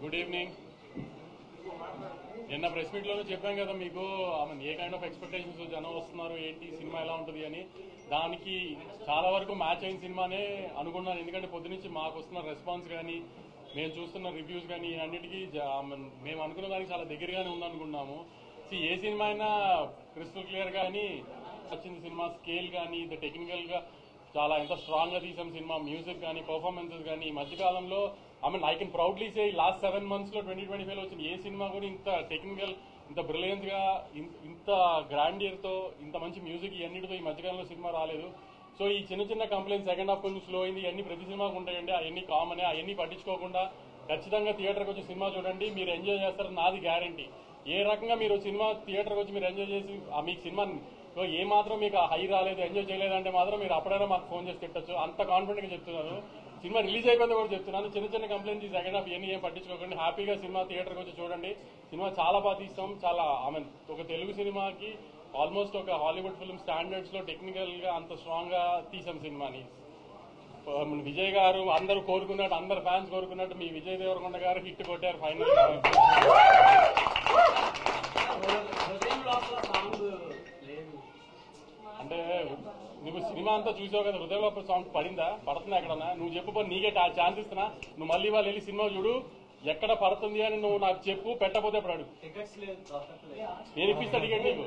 Good evening. నిన్న press మీట్లోనే చెప్పాం కదా మీకు ఏ కైండ్ ఆఫ్ ఎక్స్పెక్టేషన్స్ జనం వస్తున్నారు, ఏంటి సినిమా ఎలా ఉంటుంది అని. దానికి చాలా వరకు మ్యాచ్ అయిన సినిమానే అనుకున్నాను. ఎందుకంటే పొద్దునుంచి మాకు వస్తున్న రెస్పాన్స్ కానీ మేము చూస్తున్న రివ్యూస్ కానీ అన్నిటికీ మేము అనుకున్న దానికి చాలా దగ్గరగానే ఉందనుకున్నాము. ఏ సినిమా అయినా క్రిస్టల్ క్లియర్ కానీ వచ్చింది. సినిమా స్కేల్ కానీ టెక్నికల్గా చాలా ఎంత స్ట్రాంగ్గా తీసాం సినిమా. మ్యూజిక్ కానీ పర్ఫార్మెన్సెస్ కానీ ఈ మధ్యకాలంలో I can proudly say last 7 months 2025 వచ్చిన ఏ సినిమా కూడా ఇంత టెక్నికల్, ఇంత బ్రిలియన్స్ గా, ఇంత గ్రాండియర్ తో, ఇంత మంచి మ్యూజిక్ ఇవన్నిటితో ఈ మధ్యకాలంలో సినిమా రాలేదు. సో ఈ చిన్న చిన్న కంప్లైంట్స్ సెకండ్ హాఫ్ కొంచెం స్లో అయింది, ఇవన్నీ ప్రతి సినిమాకు ఉంటాయండి. అవన్నీ కామన్. అవన్నీ పట్టించుకోకుండా ఖచ్చితంగా థియేటర్కి వచ్చి సినిమా చూడండి, మీరు ఎంజాయ్ చేస్తారు, నాది గ్యారంటీ. ఏ రకంగా మీరు సినిమా థియేటర్కి వచ్చి మీరు ఎంజాయ్ చేసి మీకు సినిమా ఏ మాత్రం మీకు హై రాలేదు, ఎంజాయ్ చేయలేదంటే మాత్రం మీరు అప్పుడైనా మాకు ఫోన్ చేసి తిట్టచ్చు. అంత కాన్ఫిడెంట్ గా చెప్తున్నాను. సినిమా రిలీజ్ అయిపోయింది కూడా చెప్తున్నాను. చిన్న చిన్న కంప్లైంట్స్ సెకండ్ హాఫ్ ఇవన్నీ ఏం పట్టించుకోకండి. హ్యాపీగా సినిమా థియేటర్కి వచ్చి చూడండి. సినిమా చాలా బాగా తీస్తాం. చాలా ఒక తెలుగు సినిమాకి ఆల్మోస్ట్ ఒక హాలీవుడ్ ఫిల్మ్ స్టాండర్డ్స్ లో టెక్నికల్ గా అంత స్ట్రాంగ్ గా తీసాం సినిమాని. విజయ్ గారు అందరూ కోరుకున్నట్టు, అందరు ఫ్యాన్స్ కోరుకున్నట్టు మీ విజయ్ దేవరకొండ గారు హిట్ కొట్టారు ఫైనల్. అంటే నువ్వు సినిమా అంతా చూసావు కదా, హృదయలోపల సాంగ్ పడిందా, పడుతుందా ఎక్కడన్నా? నువ్వు చెప్పు, నీకే ఛాన్స్ ఇస్తున్నా. నువ్వు మళ్ళీ వాళ్ళు వెళ్ళి సినిమా చూడు, ఎక్కడ పడుతుంది అని నువ్వు నాకు చెప్పు. పెట్టకపోతే ఇప్పుడు అడుగు, నేను ఇప్పిస్తా టికెట్ నీకు.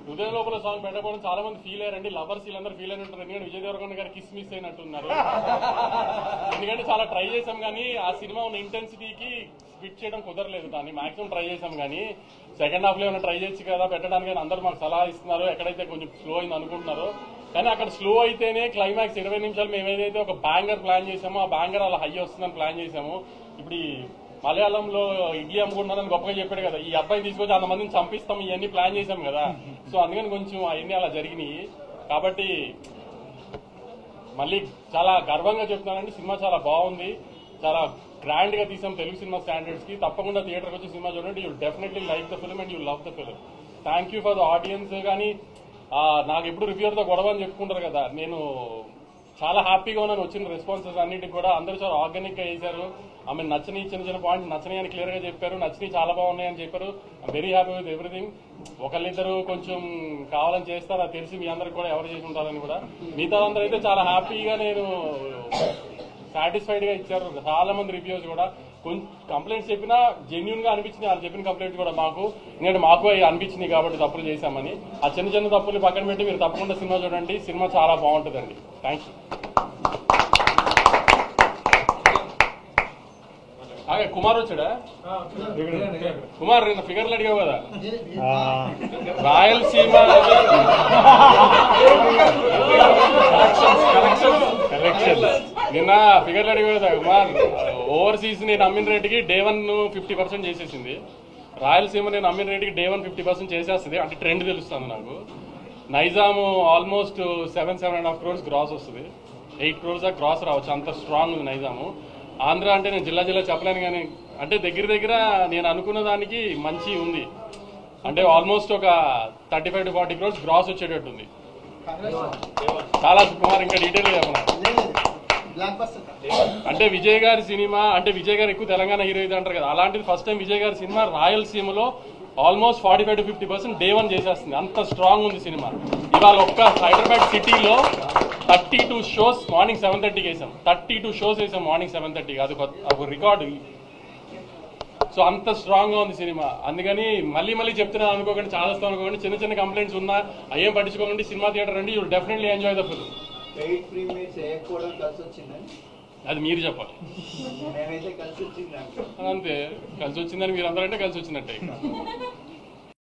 హృదయ లోపల సాంగ్ పెట్టకపోవడం చాలా మంది ఫీల్ అయ్యారండి. లవర్స్ వీళ్ళందరూ ఫీల్ అయిన ఉంటారు. ఎందుకంటే విజయ్ దేవరకొండ గారు కిస్ మిస్ అయినట్టున్నారు. ఎందుకంటే చాలా ట్రై చేసాం కానీ ఆ సినిమా ఉన్న ఇంటెన్సిటీకి ఫిట్ చేయడం కుదరలేదు. దాన్ని మాక్సిమం ట్రై చేసాం కానీ సెకండ్ హాఫ్ లో ఏమైనా ట్రై చేయొచ్చు కదా పెట్టడానికి అని అందరూ మాకు సలహా ఇస్తున్నారు. ఎక్కడైతే కొంచెం స్లో అయింది అనుకుంటున్నారో, కానీ అక్కడ స్లో అయితేనే క్లైమాక్స్ 20 నిమిషాలు మేము ఏదైతే ఒక బ్యాంగర్ ప్లాన్ చేసామో ఆ బ్యాంగర్ అలా హై వస్తుందని ప్లాన్ చేసాము. ఇప్పుడు మలయాళంలో ఇడ్లీ అమ్ముకుంటున్నారని గొప్పగా చెప్పాడు కదా, ఈ అబ్బాయిని తీసుకొచ్చి అంతమందిని చంపిస్తాం ఇవన్నీ ప్లాన్ చేశాం కదా. సో అందుకని కొంచెం అవన్నీ అలా జరిగినాయి. కాబట్టి మళ్ళీ చాలా గర్వంగా చెప్తున్నానండి, సినిమా చాలా బాగుంది. చాలా గ్రాండ్ గా తీసాం తెలుగు సినిమా స్టాండర్డ్స్ కి. తప్పకుండా థియేటర్కి వచ్చి సినిమా చూడండి. You definitely like the film and you love the film. Thank you for the audience. కానీ నాకు ఎప్పుడు రివ్యూర్తో గొడవ అని చెప్పుకుంటారు కదా, నేను చాలా హ్యాపీగా ఉన్నాను. వచ్చిన రెస్పాన్సెస్ అన్నిటికి కూడా అందరూ చాలా ఆర్గానిక్ గా చేశారు. నచ్చని చిన్న చిన్న పాయింట్ నచ్చని అని క్లియర్ గా చెప్పారు, నచ్చని చాలా బాగున్నాయని చెప్పారు. I'm very happy with everything. ఒకళ్ళిద్దరు కొంచెం కావాలని చేస్తారు, అది తెలిసి మీ అందరికి కూడా ఎవరు చేసి ఉంటారని కూడా. మిగతా అందరూ అయితే చాలా హ్యాపీగా నేను సాటిస్ఫైడ్ గా ఇచ్చారు. చాలా మంది రివ్యూస్ కూడా కొంచెం కంప్లైంట్స్ చెప్పినా జెన్యున్ గా అనిపించింది. వాళ్ళు చెప్పిన కంప్లైంట్స్ కూడా మాకు, ఎందుకంటే మాకు అనిపించింది కాబట్టి తప్పులు చేశామని. ఆ చిన్న చిన్న తప్పులు పక్కన పెట్టి మీరు తప్పకుండా సినిమా చూడండి. సినిమా చాలా బాగుంటుందండి. Thank you. కుమార్ వచ్చాడా? కుమార్ నిన్న ఫిగర్లు అడిగావు కదా, రాయలసీమ నిన్న ఫిగర్లు అడిగావు కదా కుమార్. ఓవర్సీస్ నేను అమ్మిన రేటుకి డే 1 50% చేసేసింది. రాయలసీమ నేను అమ్మిన రేటుకి డే 1 50% చేసేస్తుంది. అంటే ట్రెండ్ తెలుస్తుంది నాకు. నైజాము ఆల్మోస్ట్ 7.5 crores గ్రాస్ వస్తుంది. 8 crores గ్రాస్ రావచ్చు, అంత స్ట్రాంగ్ ఉంది నైజాము. ఆంధ్ర అంటే నేను జిల్లా చెప్పలేను కానీ అంటే దగ్గర నేను అనుకున్న దానికి మంచి ఉంది. అంటే ఆల్మోస్ట్ ఒక 35 to 40 crores గ్రాస్ వచ్చేటట్టుంది. చాలా కుమార్ ఇంకా డీటెయిల్ గా చెప్పాలి. అంటే విజయ్ గారి సినిమా, అంటే విజయ్ గారు ఎక్కువ తెలంగాణ హీరో ఇది అంటారు కదా, అలాంటిది ఫస్ట్ టైం విజయ్ గారి సినిమా రాయలసీమలో ఆల్మోస్ట్ 45 to 50% డే 1 చేసేస్తుంది. అంత స్ట్రాంగ్ ఉంది సినిమా. ఇవాళ ఒక్క హైదరాబాద్ సిటీలో 32 shows మార్నింగ్ 7:30కి వేసాం. 32 shows వేసాం మార్నింగ్ 7:30కి. అది ఒక రికార్డు. సో అంత స్ట్రాంగ్ గా ఉంది సినిమా. అందుకని మళ్ళీ చెప్తున్నాను అనుకోకండి, చాలా వస్తాం అనుకోకండి. చిన్న చిన్న కంప్లైంట్స్ ఉన్నా అయ్యేం పట్టించుకోకండి. సినిమా థియేటర్ రండి, you will definitely enjoy the film. అది మీరు చెప్పాలి. అంతే, కలిసి వచ్చిందని మీరు అందరంటే కలిసి వచ్చినట్టే.